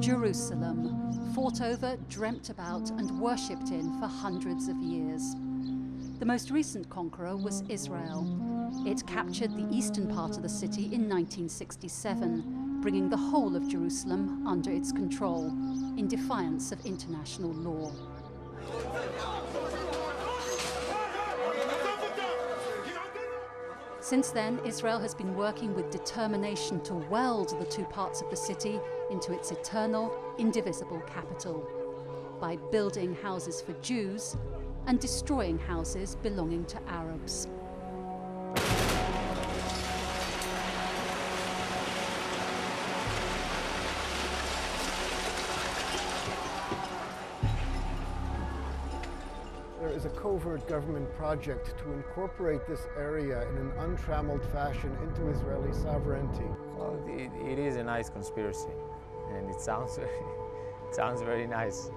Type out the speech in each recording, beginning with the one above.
Jerusalem, fought over, dreamt about and worshipped in for hundreds of years. The most recent conqueror was Israel. It captured the eastern part of the city in 1967, bringing the whole of Jerusalem under its control, in defiance of international law. Since then, Israel has been working with determination to weld the two parts of the city into its eternal, indivisible capital, by building houses for Jews and destroying houses belonging to Arabs. There is a covert government project to incorporate this area in an untrammeled fashion into Israeli sovereignty. Well, it is a nice conspiracy, and it sounds very nice,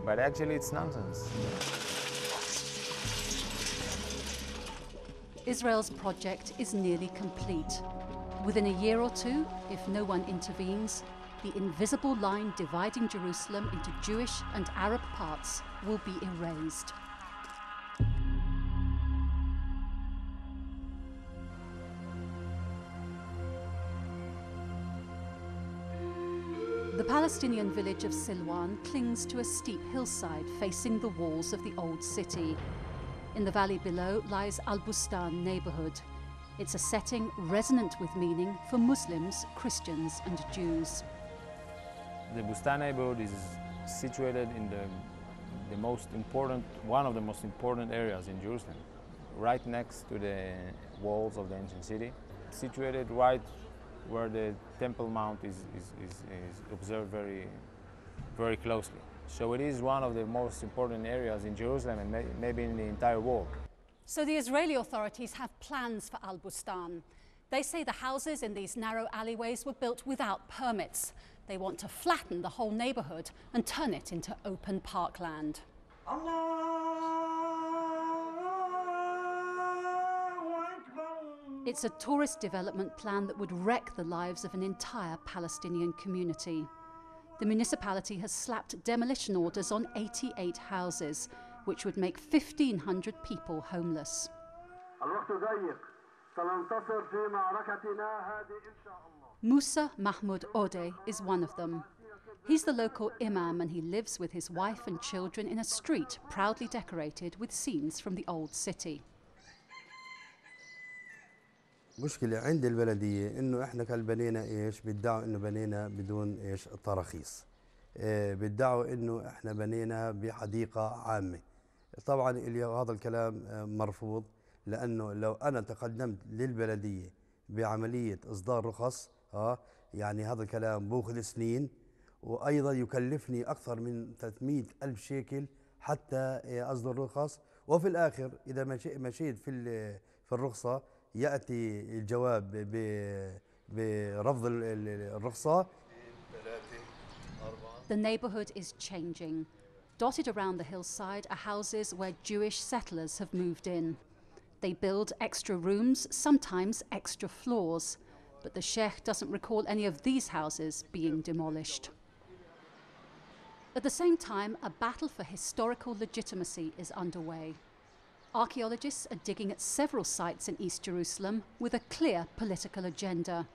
but actually it's nonsense. Israel's project is nearly complete. Within a year or two, if no one intervenes, the invisible line dividing Jerusalem into Jewish and Arab parts will be erased. The Palestinian village of Silwan clings to a steep hillside facing the walls of the old city. In the valley below lies Al-Bustan neighborhood. It's a setting resonant with meaning for Muslims, Christians and Jews. The Bustan neighborhood is situated in one of the most important areas in Jerusalem, right next to the walls of the ancient city, situated right where the Temple Mount is observed very, very closely. So it is one of the most important areas in Jerusalem and maybe in the entire world. So the Israeli authorities have plans for Al-Bustan. They say the houses in these narrow alleyways were built without permits. They want to flatten the whole neighborhood and turn it into open parkland. It's a tourist development plan that would wreck the lives of an entire Palestinian community. The municipality has slapped demolition orders on 88 houses, which would make 1,500 people homeless. Musa Mahmoud Odeh is one of them. He's the local imam and he lives with his wife and children in a street proudly decorated with scenes from the old city. مشكلة عند البلدية إنه إحنا كان بنينا إيش بيدعوا إنه بنينا بدون إيش تراخيص، بيدعوا إنه إحنا بنينا بحديقة عامة. طبعاً هذا الكلام مرفوض، لأنه لو أنا تقدمت للبلدية بعملية إصدار رخص يعني هذا الكلام بأخذ سنين، وأيضاً يكلفني أكثر من 300 ألف شيكل حتى أصدر رخص، وفي الآخر إذا مشيت في الرخصة يأتي الجواب برفض الرخصة. The neighborhood is changing. Dotted around the hillside are houses where Jewish settlers have moved in. They build extra rooms, sometimes extra floors, but the sheikh doesn't recall any of these houses being demolished. At the same time, a battle for historical legitimacy is underway. Archaeologists are digging at several sites in East Jerusalem with a clear political agenda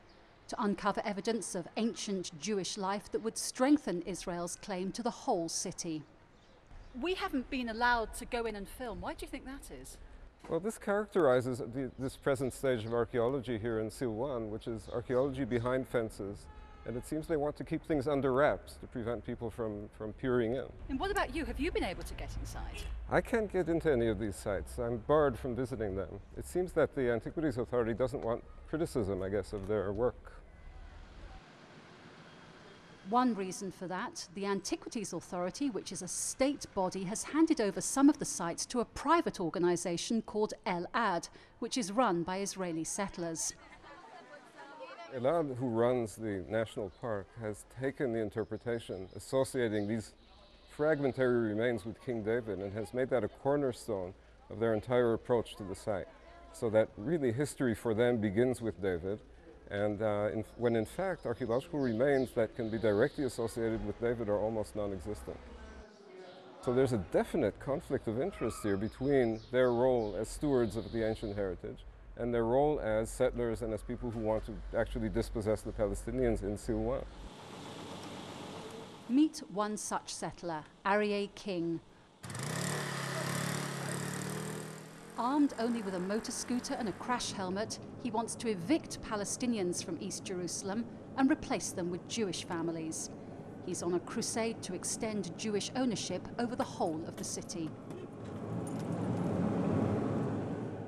to uncover evidence of ancient Jewish life that would strengthen Israel's claim to the whole city. We haven't been allowed to go in and film. Why do you think that is? Well, this characterizes this present stage of archaeology here in Silwan, which is archaeology behind fences. And it seems they want to keep things under wraps to prevent people from peering in. And what about you? Have you been able to get inside? I can't get into any of these sites. I'm barred from visiting them. It seems that the Antiquities Authority doesn't want criticism, I guess, of their work. One reason for that, the Antiquities Authority, which is a state body, has handed over some of the sites to a private organisation called El-Ad, which is run by Israeli settlers. El-Ad, who runs the national park, has taken the interpretation associating these fragmentary remains with King David and has made that a cornerstone of their entire approach to the site. So that really history for them begins with David And when in fact archaeological remains that can be directly associated with David are almost non-existent. So there's a definite conflict of interest here between their role as stewards of the ancient heritage and their role as settlers and as people who want to actually dispossess the Palestinians in Silwan. Meet one such settler, Aryeh King. Armed only with a motor scooter and a crash helmet, he wants to evict Palestinians from East Jerusalem and replace them with Jewish families. He's on a crusade to extend Jewish ownership over the whole of the city.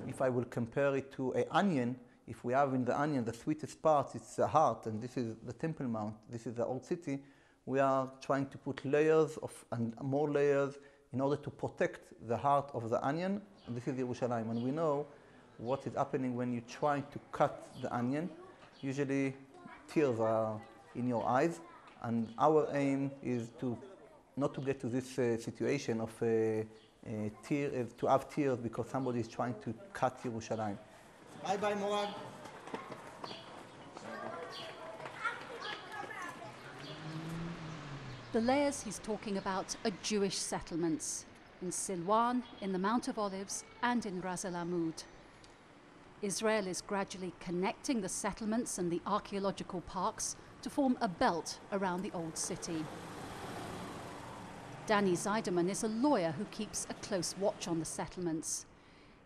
If I will compare it to an onion, if we have in the onion the sweetest part, it's the heart, and this is the Temple Mount, this is the old city, we are trying to put layers and more layers in order to protect the heart of the onion, and this is Yerushalayim. And we know what is happening when you try to cut the onion. Usually tears are in your eyes, and our aim is not to get to this situation of to have tears because somebody is trying to cut Yerushalayim. Bye bye, Morag. The layers he's talking about are Jewish settlements in Silwan, in the Mount of Olives, and in Ras El Amoud. Israel is gradually connecting the settlements and the archaeological parks to form a belt around the old city. Danny Zeiderman is a lawyer who keeps a close watch on the settlements.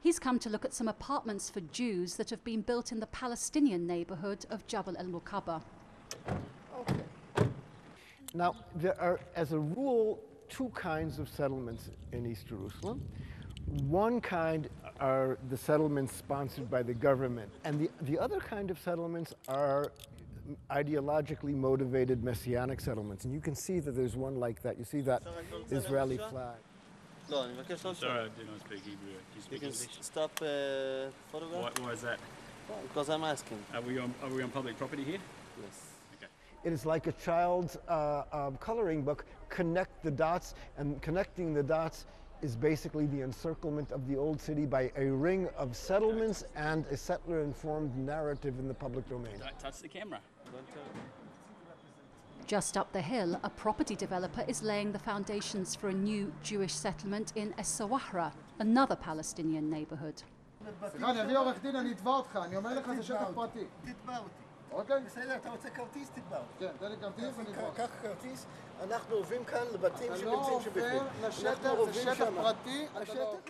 He's come to look at some apartments for Jews that have been built in the Palestinian neighborhood of Jabal el-Mukaba. Now, there are, as a rule, two kinds of settlements in East Jerusalem. One kind are the settlements sponsored by the government, and the other kind of settlements are ideologically motivated messianic settlements. And you can see that there's one like that. You see that Israeli flag. Sorry, I do not speak Hebrew. You speak English? Stop photograph. Why is that? Because I'm asking. Are we on public property here? Yes. It is like a child's coloring book, connect the dots, and connecting the dots is basically the encirclement of the old city by a ring of settlements and a settler-informed narrative in the public domain. Don't touch the camera. Just up the hill, a property developer is laying the foundations for a new Jewish settlement in Es-Sawahra, another Palestinian neighborhood. אוקיי? בסדר, אתה רוצה כרטיס? תתבע אותי. כן, תן לי כרטיס ונתבע. קח כרטיס, אנחנו עוברים כאן לבתים שנמצאים שבפנים. אנחנו עוברים שם.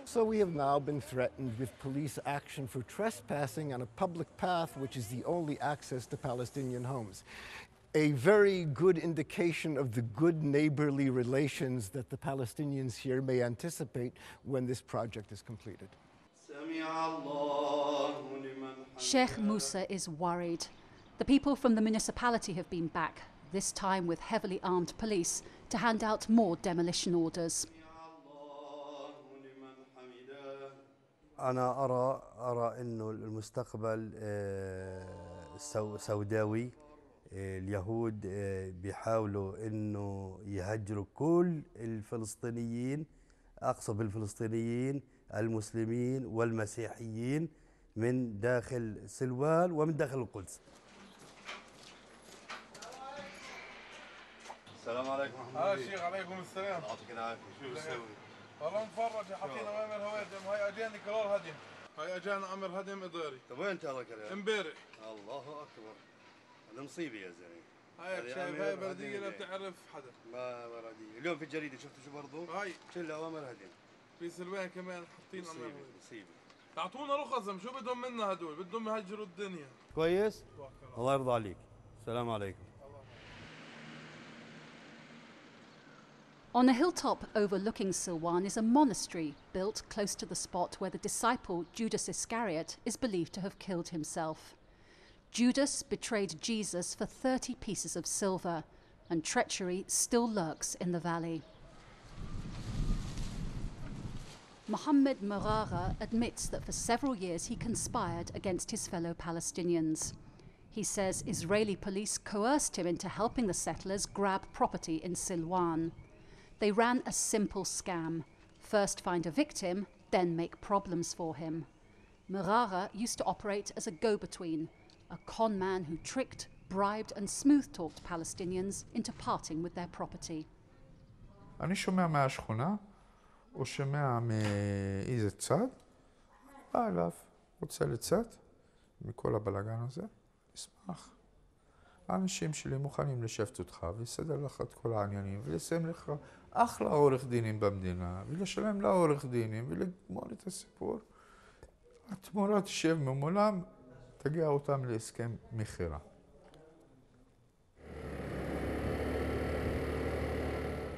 So we have now been threatened with police action for trespassing on a public path which is the only access to Palestinian homes. A very good indication of the good neighborly relations that the Palestinians here may anticipate when this project is completed. Sheikh Musa is worried. The people from the municipality have been back, this time with heavily armed police, to hand out more demolition orders. أنا أرى إنه المستقبل سوداوي. اليهود بيحاولوا إنه يهجروا كل الفلسطينيين، أقصد بالفلسطينيين المسلمين والمسيحيين من داخل سلوان ومن داخل القدس. السلام عليكم ورحمة الله. شيخ عليكم السلام. يعطيك العافية. شو بتسوي؟ والله نتفرج حاطين أوامر هوادم، هاي أجاني كرار هدم، هاي أجانا أمر هدم إداري. طيب وين ترك اليوم؟ امبارح. الله أكبر. المصيبة يا زلمة. هاي شايف هاي بلدية لا بتعرف حدا. ما بلدية. اليوم في الجريدة شفتوا شو برضو؟ هاي كلها أوامر هدم. في سلوان كمان حاطين أمر. مصيبة. تعطونا رخصهم، شو بدهم منا هدول؟ بدهم يهجروا الدنيا. كويس؟ الله يرضى عليك. السلام عليكم. On a hilltop overlooking Silwan is a monastery built close to the spot where the disciple Judas Iscariot is believed to have killed himself. Judas betrayed Jesus for 30 pieces of silver, and treachery still lurks in the valley. Mohammed Merara admits that for several years he conspired against his fellow Palestinians. He says Israeli police coerced him into helping the settlers grab property in Silwan. They ran a simple scam. First find a victim, then make problems for him. Merara used to operate as a go-between, a con man who tricked, bribed and smooth-talked Palestinians into parting with their property. אני שומע מהשכונה, או שומע מאיזה צד, בא אליו, רוצה לצאת מכל הבלגן הזה, נשמח. האנשים שלי מוכנים לשבת אותך ולסדר לך את כל העניינים ולסיים לך אחלה עורך דינים במדינה ולשלם לעורך דינים ולגמור את הסיפור. התמורה תשב ממולם, תגיע אותם להסכם מכירה.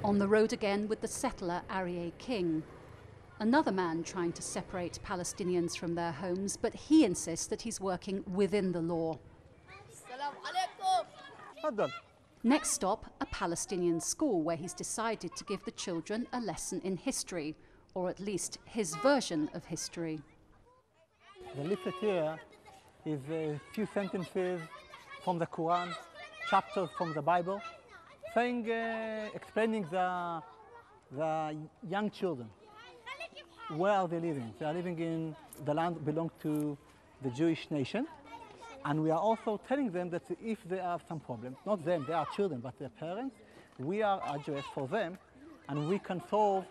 On the road again with the settler Aryeh King. Another man trying to separate Palestinians from their homes, but he insists that he's working within the law. Next stop, a Palestinian school where he's decided to give the children a lesson in history, or at least his version of history. The leaflet here is a few sentences from the Quran, chapters from the Bible, saying, explaining the young children. Where are they living? They are living in the land belonging to the Jewish nation. And we are also telling them that if they have some problems, not them, they are children, but their parents, we are addressed for them and we can solve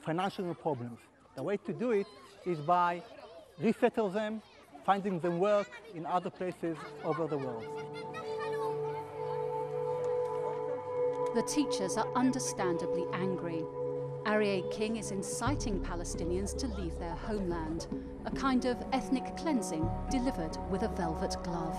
financial problems. The way to do it is by resettle them, finding them work in other places over the world. The teachers are understandably angry. Aryeh King is inciting Palestinians to leave their homeland, a kind of ethnic cleansing delivered with a velvet glove.